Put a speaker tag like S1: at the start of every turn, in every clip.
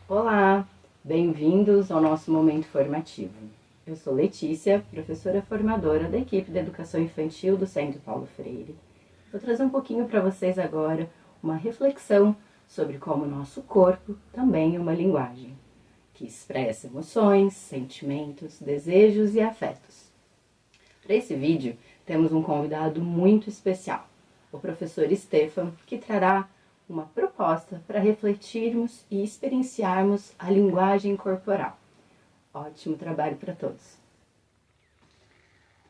S1: Olá, bem-vindos ao nosso momento formativo. Eu sou Letícia, professora formadora da equipe de Educação Infantil do Centro Paulo Freire. Vou trazer um pouquinho para vocês agora uma reflexão sobre como o nosso corpo também é uma linguagem, que expressa emoções, sentimentos, desejos e afetos. Para esse vídeo, temos um convidado muito especial, o professor Stefan, que trará uma proposta para refletirmos e experienciarmos a linguagem corporal. Ótimo trabalho para todos!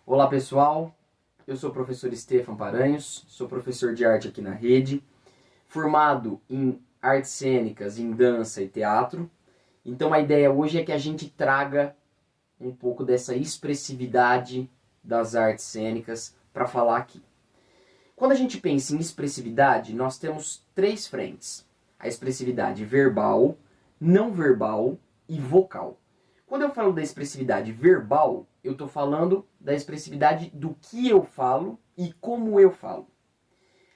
S2: Olá pessoal, eu sou o professor Stefan Paranhos, sou professor de arte aqui na rede, formado em artes cênicas, em dança e teatro. Então a ideia hoje é que a gente traga um pouco dessa expressividade das artes cênicas para falar aqui. Quando a gente pensa em expressividade, nós temos três frentes: a expressividade verbal, não verbal e vocal. Quando eu falo da expressividade verbal, eu estou falando da expressividade do que eu falo e como eu falo.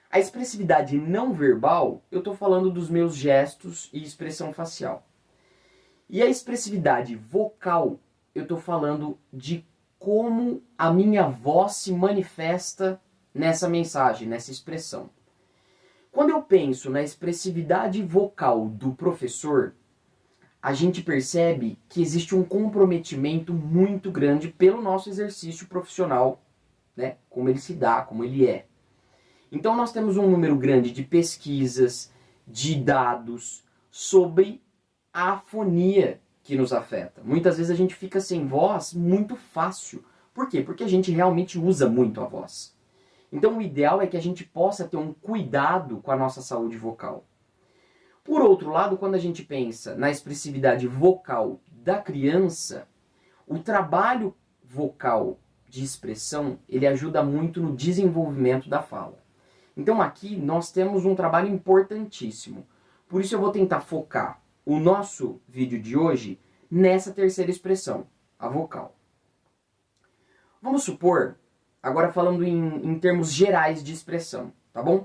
S2: A expressividade não verbal, eu estou falando dos meus gestos e expressão facial. E a expressividade vocal, eu estou falando de como a minha voz se manifesta nessa mensagem, nessa expressão. Quando eu penso na expressividade vocal do professor, a gente percebe que existe um comprometimento muito grande pelo nosso exercício profissional, né? Como ele se dá, como ele é. Então nós temos um número grande de pesquisas, de dados sobre a afonia que nos afeta. Muitas vezes a gente fica sem voz muito fácil. Por quê? Porque a gente realmente usa muito a voz. Então o ideal é que a gente possa ter um cuidado com a nossa saúde vocal. Por outro lado, quando a gente pensa na expressividade vocal da criança, o trabalho vocal de expressão, ele ajuda muito no desenvolvimento da fala. Então aqui nós temos um trabalho importantíssimo. Por isso eu vou tentar focar o nosso vídeo de hoje nessa terceira expressão, a vocal. Vamos supor, agora falando em termos gerais de expressão, tá bom?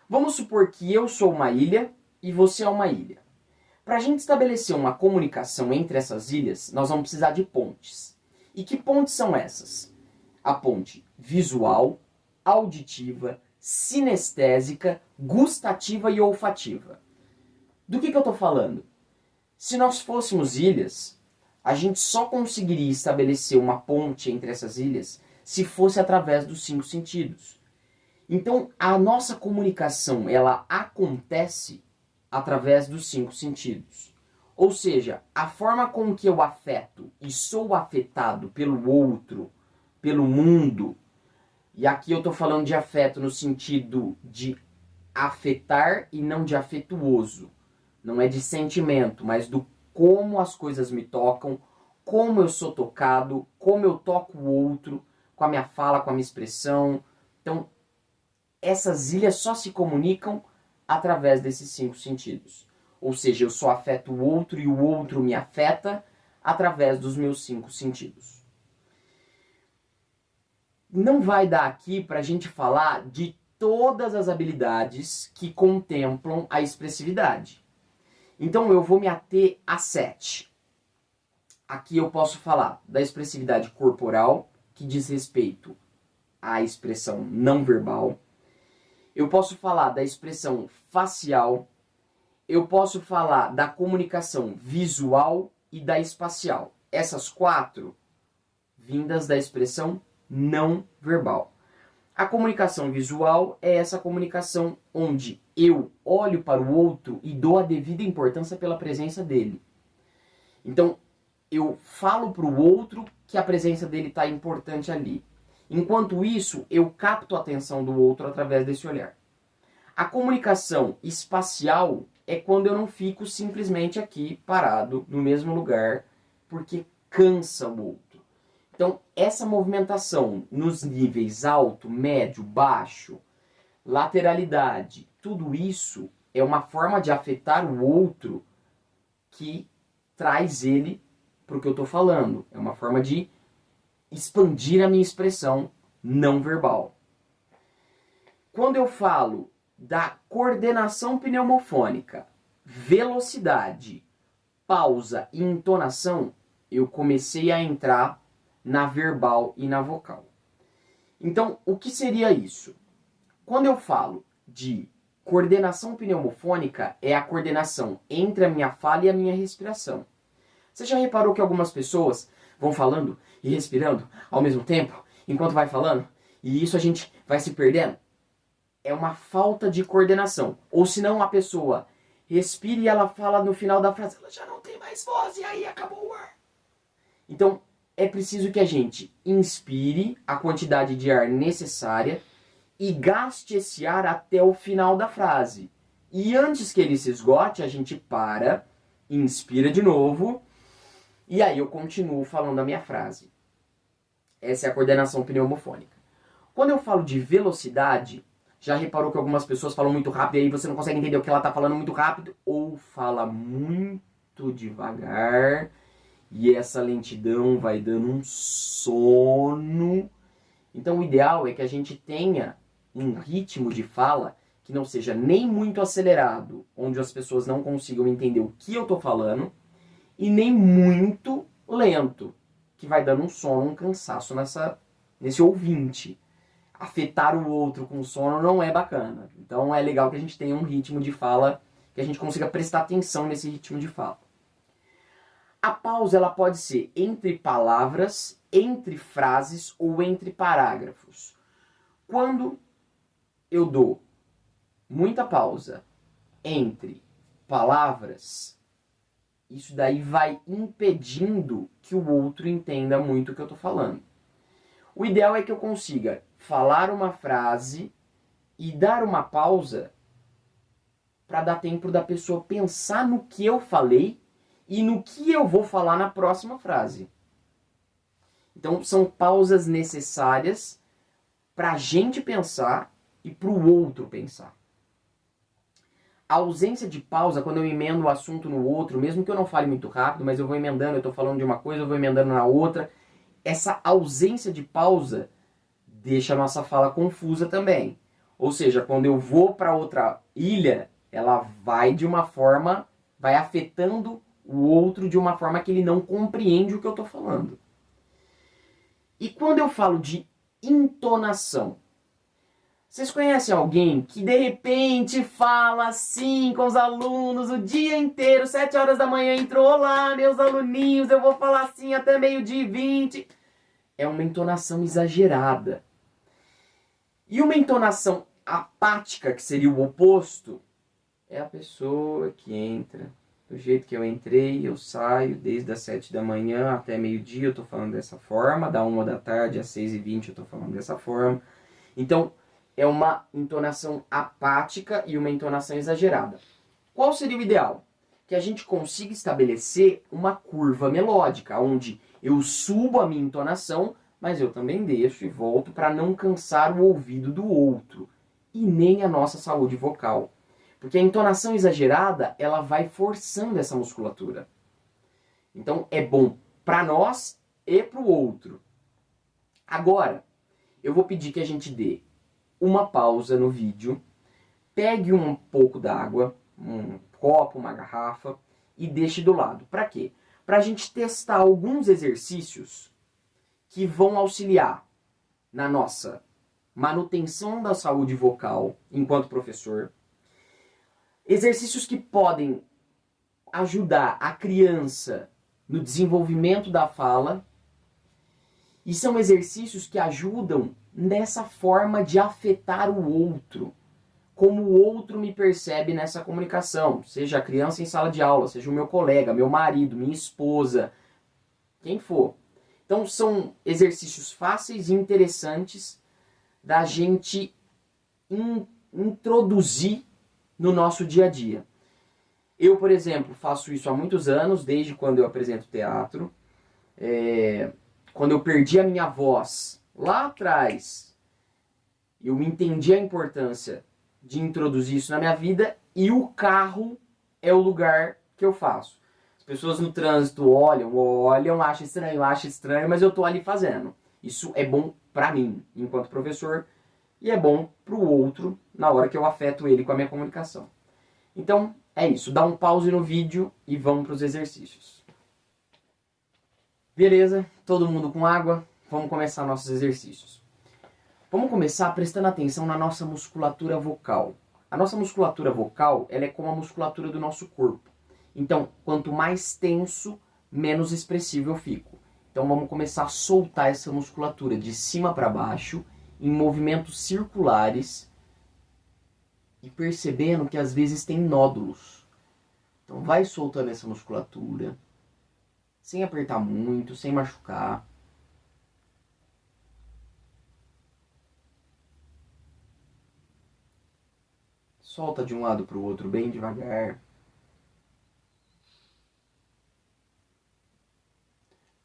S2: Vamos supor que eu sou uma ilha e você é uma ilha. Para a gente estabelecer uma comunicação entre essas ilhas, nós vamos precisar de pontes. E que pontes são essas? A ponte visual, auditiva, sinestésica, gustativa e olfativa. Do que eu estou falando? Se nós fôssemos ilhas, a gente só conseguiria estabelecer uma ponte entre essas ilhas se fosse através dos 5 sentidos. Então, a nossa comunicação, ela acontece através dos 5 sentidos. Ou seja, a forma com que eu afeto e sou afetado pelo outro, pelo mundo, e aqui eu estou falando de afeto no sentido de afetar e não de afetuoso. Não é de sentimento, mas do como as coisas me tocam, como eu sou tocado, como eu toco o outro, com a minha fala, com a minha expressão. Então, essas ilhas só se comunicam através desses 5 sentidos. Ou seja, eu só afeto o outro e o outro me afeta através dos meus 5 sentidos. Não vai dar aqui para a gente falar de todas as habilidades que contemplam a expressividade. Então eu vou me ater a 7. Aqui eu posso falar da expressividade corporal, que diz respeito à expressão não verbal. Eu posso falar da expressão facial. Eu posso falar da comunicação visual e da espacial. Essas 4 vindas da expressão não verbal. A comunicação visual é essa comunicação onde eu olho para o outro e dou a devida importância pela presença dele. Então, eu falo para o outro que a presença dele está importante ali. Enquanto isso, eu capto a atenção do outro através desse olhar. A comunicação espacial é quando eu não fico simplesmente aqui parado no mesmo lugar porque cansa o outro. Então, essa movimentação nos níveis alto, médio, baixo, lateralidade, tudo isso é uma forma de afetar o outro que traz ele para o que eu estou falando. É uma forma de expandir a minha expressão não verbal. Quando eu falo da coordenação pneumofônica, velocidade, pausa e entonação, eu comecei a entrar na verbal e na vocal. Então, o que seria isso? Quando eu falo de coordenação pneumofônica, é a coordenação entre a minha fala e a minha respiração. Você já reparou que algumas pessoas vão falando e respirando ao mesmo tempo, enquanto vai falando? E isso a gente vai se perdendo? É uma falta de coordenação. Ou senão a pessoa respira e ela fala no final da frase, ela já não tem mais voz e aí acabou o ar. Então, é preciso que a gente inspire a quantidade de ar necessária e gaste esse ar até o final da frase. E antes que ele se esgote, a gente para, inspira de novo, e aí eu continuo falando a minha frase. Essa é a coordenação pneumofônica. Quando eu falo de velocidade, já reparou que algumas pessoas falam muito rápido e aí você não consegue entender o que ela está falando muito rápido? Ou fala muito devagar e essa lentidão vai dando um sono. Então o ideal é que a gente tenha um ritmo de fala que não seja nem muito acelerado, onde as pessoas não consigam entender o que eu estou falando, e nem muito lento, que vai dando um sono, um cansaço nesse ouvinte. Afetar o outro com sono não é bacana. Então é legal que a gente tenha um ritmo de fala, que a gente consiga prestar atenção nesse ritmo de fala. A pausa ela pode ser entre palavras, entre frases ou entre parágrafos. Quando eu dou muita pausa entre palavras, isso daí vai impedindo que o outro entenda muito o que eu estou falando. O ideal é que eu consiga falar uma frase e dar uma pausa para dar tempo da pessoa pensar no que eu falei e no que eu vou falar na próxima frase. Então são pausas necessárias para a gente pensar e para o outro pensar. A ausência de pausa, quando eu emendo o assunto no outro, mesmo que eu não fale muito rápido, mas eu vou emendando, eu estou falando de uma coisa, eu vou emendando na outra, essa ausência de pausa deixa a nossa fala confusa também. Ou seja, quando eu vou para outra ilha, ela vai de uma forma, vai afetando o outro de uma forma que ele não compreende o que eu estou falando. E quando eu falo de entonação, vocês conhecem alguém que de repente fala assim com os alunos o dia inteiro, 7 horas da manhã, entrou, olá meus aluninhos, eu vou falar assim até 12h20. É uma entonação exagerada. E uma entonação apática, que seria o oposto, é a pessoa que entra do jeito que eu entrei, eu saio desde as 7 da manhã até meio-dia, eu estou falando dessa forma, da 1 da tarde às 6h20 eu estou falando dessa forma. Então, é uma entonação apática e uma entonação exagerada. Qual seria o ideal? Que a gente consiga estabelecer uma curva melódica, onde eu subo a minha entonação, mas eu também deixo e volto para não cansar o ouvido do outro e nem a nossa saúde vocal. Porque a entonação exagerada, ela vai forçando essa musculatura. Então é bom para nós e para o outro. Agora, eu vou pedir que a gente dê uma pausa no vídeo, pegue um pouco d'água, um copo, uma garrafa, e deixe do lado. Para quê? Para a gente testar alguns exercícios que vão auxiliar na nossa manutenção da saúde vocal enquanto professor. Exercícios que podem ajudar a criança no desenvolvimento da fala. E são exercícios que ajudam nessa forma de afetar o outro. Como o outro me percebe nessa comunicação. Seja a criança em sala de aula, seja o meu colega, meu marido, minha esposa, quem for. Então são exercícios fáceis e interessantes da gente introduzir no nosso dia a dia. Eu, por exemplo, faço isso há muitos anos, desde quando eu apresento teatro. Quando eu perdi a minha voz lá atrás, eu entendi a importância de introduzir isso na minha vida, e o carro é o lugar que eu faço. As pessoas no trânsito olham, acham estranho, mas eu tô ali fazendo. Isso é bom pra mim, enquanto professor, e é bom pro outro na hora que eu afeto ele com a minha comunicação. Então, É isso, dá um pause no vídeo e vamos para os exercícios. Beleza, todo mundo com água? Vamos começar nossos exercícios. Vamos começar prestando atenção na nossa musculatura vocal. A nossa musculatura vocal, ela é como a musculatura do nosso corpo. Então, quanto mais tenso, menos expressivo eu fico. Então vamos começar a soltar essa musculatura de cima para baixo, em movimentos circulares, e percebendo que às vezes tem nódulos. Então vai soltando essa musculatura, sem apertar muito, sem machucar. Solta de um lado para o outro bem devagar.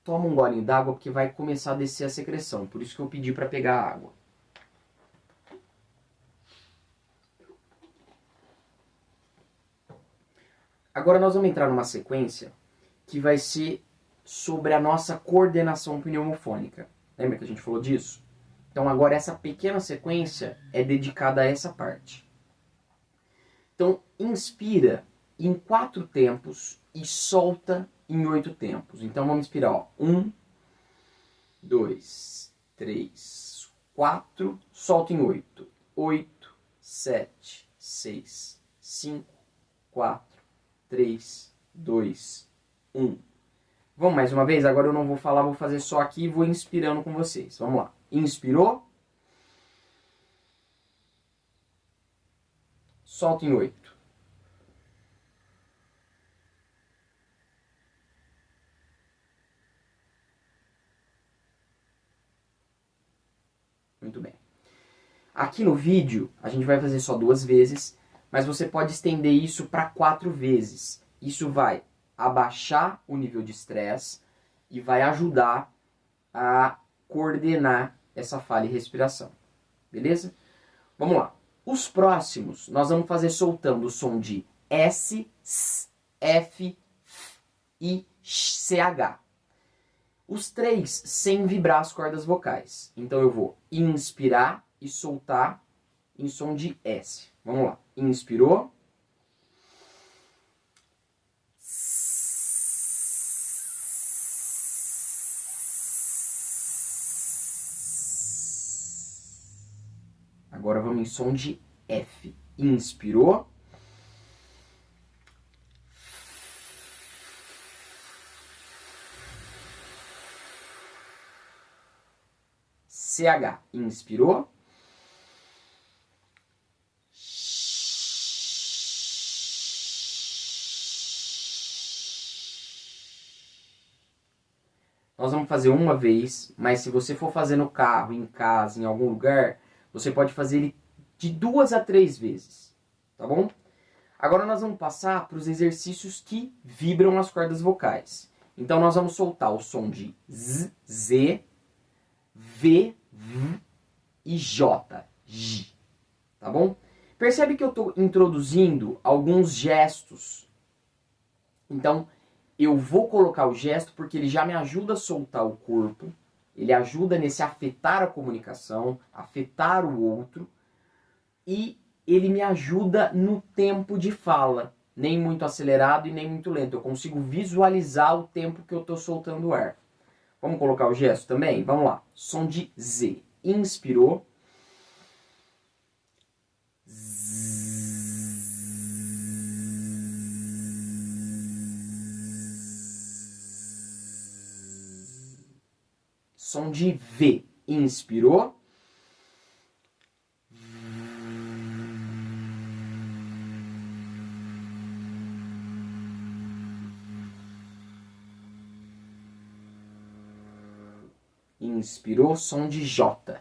S2: Toma um golinho d'água porque vai começar a descer a secreção. Por isso que eu pedi para pegar a água. Agora nós vamos entrar numa sequência que vai ser sobre a nossa coordenação pneumofônica. Lembra que a gente falou disso? Então agora essa pequena sequência é dedicada a essa parte. Então inspira em 4 tempos e solta em 8 tempos. Então vamos inspirar, ó. 1, 2, 3, 4, solta em 8. 8, 7, 6, 5, 4, 3, 2, 1. Vamos mais uma vez? Agora eu não vou falar, vou fazer só aqui e vou inspirando com vocês. Vamos lá. Inspirou. Solta em 8. Muito bem. Aqui no vídeo, a gente vai fazer só 2 vezes, mas você pode estender isso para 4 vezes. Isso vai abaixar o nível de estresse e vai ajudar a coordenar essa falha e respiração. Beleza? Vamos lá. Os próximos, nós vamos fazer soltando o som de S, S, F, F e CH. Os 3 sem vibrar as cordas vocais. Então eu vou inspirar e soltar em som de S. Vamos lá. Inspirou. Agora vamos em som de F. Inspirou. CH. Inspirou. Nós vamos fazer uma vez, mas se você for fazer no carro, em casa, em algum lugar, você pode fazer ele de 2 a 3 vezes, tá bom? Agora nós vamos passar para os exercícios que vibram as cordas vocais. Então nós vamos soltar o som de Z, Z, V, V e J, J, tá bom? Percebe que eu estou introduzindo alguns gestos. Então eu vou colocar o gesto porque ele já me ajuda a soltar o corpo, ele ajuda nesse afetar a comunicação, afetar o outro, e ele me ajuda no tempo de fala, nem muito acelerado e nem muito lento. Eu consigo visualizar o tempo que eu estou soltando o ar. Vamos colocar o gesto também? Vamos lá. Som de Z. Inspirou. Som de V. Inspirou. Inspirou. Som de J.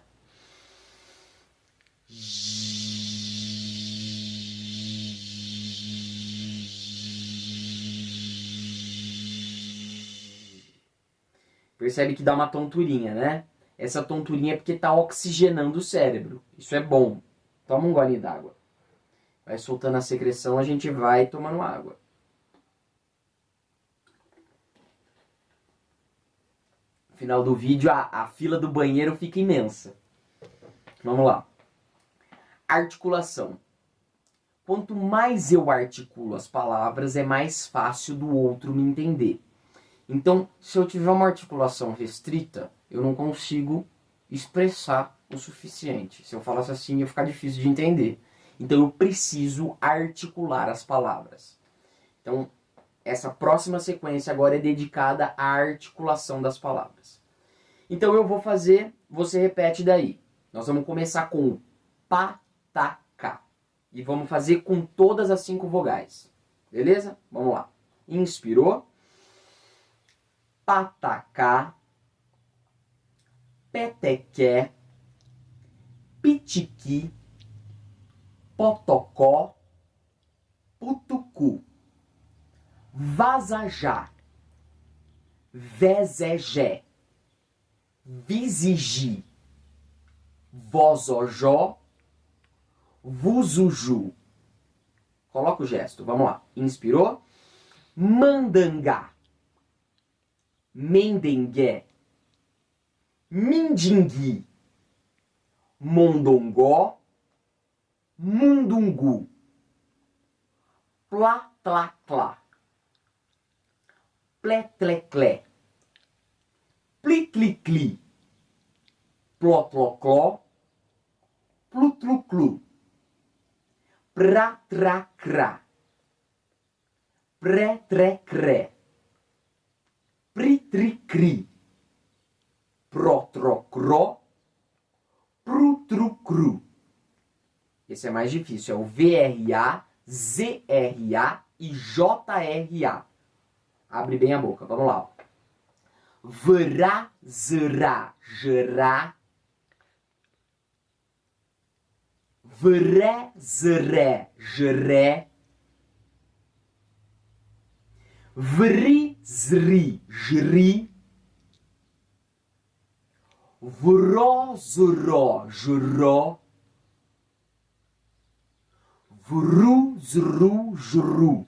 S2: Percebe que dá uma tonturinha, né? Essa tonturinha é porque está oxigenando o cérebro. Isso é bom. Toma um golinho d'água. Vai soltando a secreção, a gente vai tomando água. No final do vídeo, a fila do banheiro fica imensa. Vamos lá. Articulação. quanto mais eu articulo as palavras, é mais fácil do outro me entender. Então, se eu tiver uma articulação restrita, eu não consigo expressar o suficiente. Se eu falasse assim, ia ficar difícil de entender. Então, eu preciso articular as palavras. Então, essa próxima sequência agora é dedicada à articulação das palavras. Então, eu vou fazer, você repete daí. Nós vamos começar com pataca. E vamos fazer com todas as 5 vogais. Beleza? Vamos lá. Inspirou. Patacá. Petequé. Pitiqui. Potocó. Putucu. Vazajá. Vezegé. Vizigi. Vozojó. Vuzuju. Coloca o gesto, vamos lá. Inspirou. Mandangá. Mendengué. Mindingui. Mondongó. Mundungu. Plá-tlá-tlá. Plé-tlé-clé. Pli-cli-cli. Pló-tló-cló. Plu-tlu-clu. Prá-trá-crá. Pré-tré-cré. Pri-tri-cri. Pró-tró-cró. Pru-tru-cru. Esse é mais difícil, é o VRA, ZRA e JRA. Abre bem a boca, vamos lá. Verá, zerá, gerá. Veré, zeré, geré. Veri, zeri, geri. Vró, zeró, geró. Vru, zru, jru.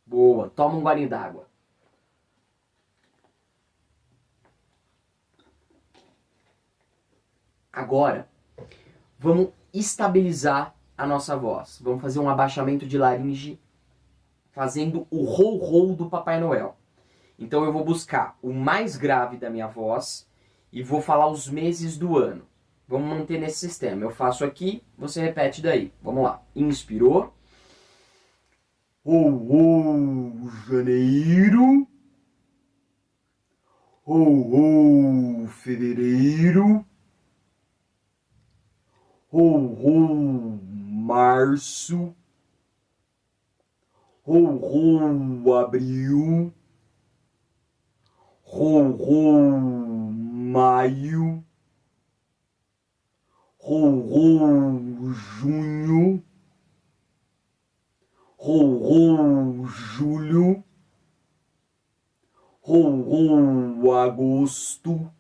S2: Boa, toma um golinho d'água. Agora, vamos estabilizar a nossa voz. Vamos fazer um abaixamento de laringe fazendo o rou-rou do Papai Noel. Então eu vou buscar o mais grave da minha voz e vou falar os meses do ano. Vamos manter nesse sistema. Eu faço aqui, você repete daí. Vamos lá. Inspirou. Janeiro. Fevereiro. Março. Abril. Maio. Junho. Julho. Agosto.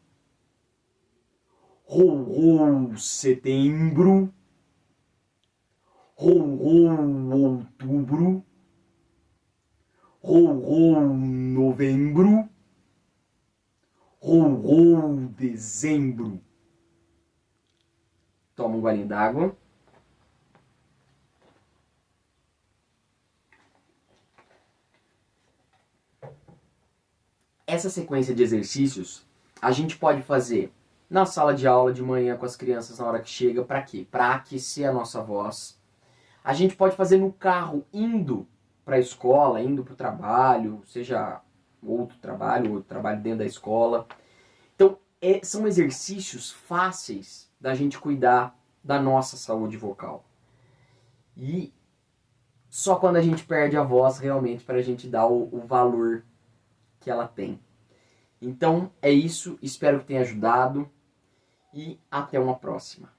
S2: Setembro. Outubro. Novembro. Dezembro. Toma um golinho d'água. Essa sequência de exercícios a gente pode fazer na sala de aula de manhã com as crianças na hora que chega. Para quê? Para aquecer a nossa voz. A gente pode fazer no carro indo para a escola, indo para o trabalho, seja outro trabalho dentro da escola. Então, são exercícios fáceis da gente cuidar da nossa saúde vocal. E só quando a gente perde a voz realmente para a gente dar o valor que ela tem. Então é isso, espero que tenha ajudado e até uma próxima.